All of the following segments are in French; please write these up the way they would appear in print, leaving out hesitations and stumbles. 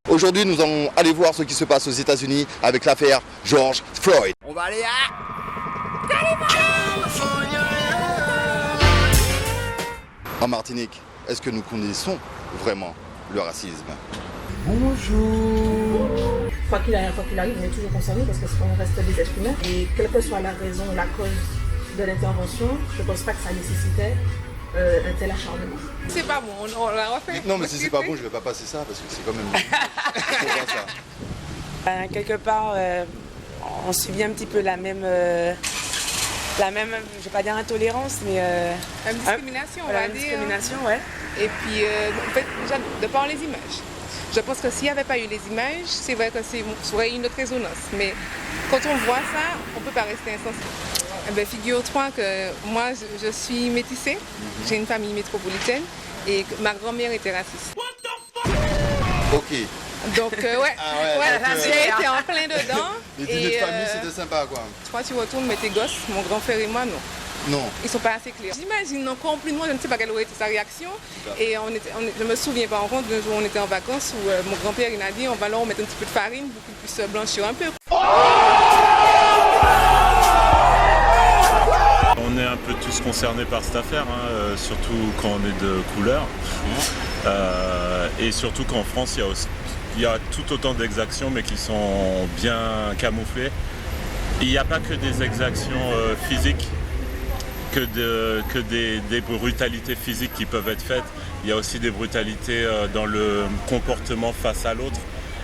Aujourd'hui, nous allons aller voir ce qui se passe aux États-Unis avec l'affaire George Floyd. On va aller à en Martinique. Est-ce que nous connaissons vraiment le racisme? Bonjour. Quoi qu'il arrive, on est toujours concerné parce que on reste des êtres humains. Et quelle que soit la raison, la cause de l'intervention, je ne pense pas que ça nécessitait un tel acharnement. C'est pas bon, on l'a refait. Non, mais si c'est pas bon, je vais pas passer ça parce que c'est quand même ça. Quelque part, on subit un petit peu la même, je vais pas dire intolérance, mais Une discrimination, on va une dire. discrimination, ouais. Et puis, en fait, déjà, de par les images. Je pense que s'il n'y avait pas eu les images, c'est vrai que ça aurait une autre résonance. Mais quand on voit ça, on ne peut pas rester insensible. Eh bien, figure-toi que moi, je suis métissée. J'ai une famille métropolitaine et ma grand-mère était raciste. Ok. Donc, ouais, j'ai été en plein dedans. Les dîners de famille, c'était sympa, quoi. Toi, tu retournes, mais tes gosses, mon grand frère et moi, non. Non. Ils sont pas assez clairs. J'imagine encore plus de moi, je ne sais pas quelle aurait été sa réaction. Et je me souviens par contre d'un jour on était en vacances où mon grand-père il a dit on va leur mettre un petit peu de farine pour qu'ils puissent blanchir un peu. On est un peu tous concernés par cette affaire, surtout quand on est de couleur. Et surtout qu'en France il y a tout autant d'exactions mais qui sont bien camouflées. Il n'y a pas que des exactions physiques. Que des brutalités physiques qui peuvent être faites. Il y a aussi des brutalités dans le comportement face à l'autre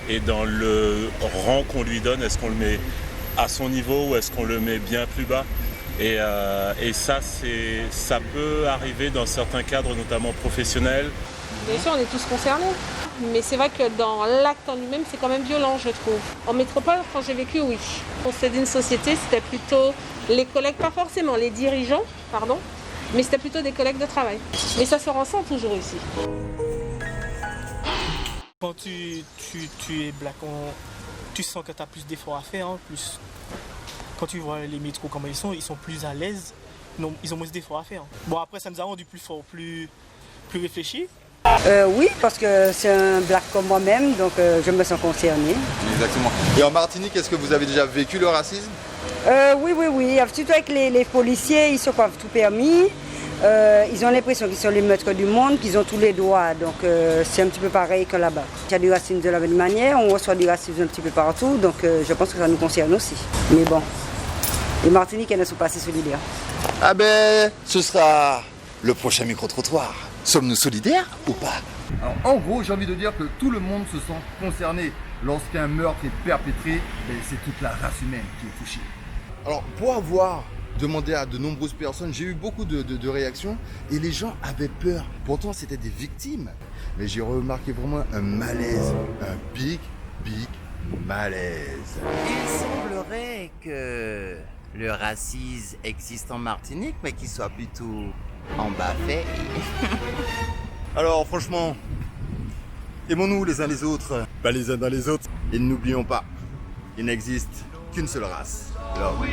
et dans le rang qu'on lui donne. Est-ce qu'on le met à son niveau ou est-ce qu'on le met bien plus bas? Et ça peut arriver dans certains cadres, notamment professionnels. Bien sûr, on est tous concernés. Mais c'est vrai que dans l'acte en lui-même, c'est quand même violent, je trouve. En métropole, quand j'ai vécu, oui. Pour une société, c'était plutôt les collègues, pas forcément les dirigeants, pardon, mais c'était plutôt des collègues de travail. Mais ça se ressent toujours ici. Quand tu es black, tu sens que tu as plus d'efforts à faire. Plus... Quand tu vois les métros comment ils sont plus à l'aise. Non, ils ont moins d'efforts à faire. Bon, après, ça nous a rendu plus forts, plus réfléchis. Oui, parce que c'est un black comme moi-même, donc je me sens concernée. Exactement. Et en Martinique, est-ce que vous avez déjà vécu le racisme? Oui. Surtout avec les policiers, ils sont pas tout permis. Ils ont l'impression qu'ils sont les maîtres du monde, qu'ils ont tous les droits. Donc c'est un petit peu pareil que là-bas. Il y a du racisme de la même manière, on reçoit du racisme un petit peu partout, donc je pense que ça nous concerne aussi. Mais bon, les Martiniquais ne sont pas assez solidaires. Ah ben, ce sera le prochain micro-trottoir. Sommes-nous solidaires ou pas? Alors, en gros, j'ai envie de dire que tout le monde se sent concerné. Lorsqu'un meurtre est perpétré, c'est toute la race humaine qui est touchée. Alors, pour avoir demandé à de nombreuses personnes, j'ai eu beaucoup de réactions et les gens avaient peur. Pourtant, c'était des victimes. Mais j'ai remarqué vraiment un malaise, un big malaise. Il semblerait que le racisme existe en Martinique, mais qu'il soit plutôt en bas fait. Alors, franchement, aimons-nous les uns les autres, pas les uns dans les autres. Et n'oublions pas, il n'existe qu'une seule race. L'homme.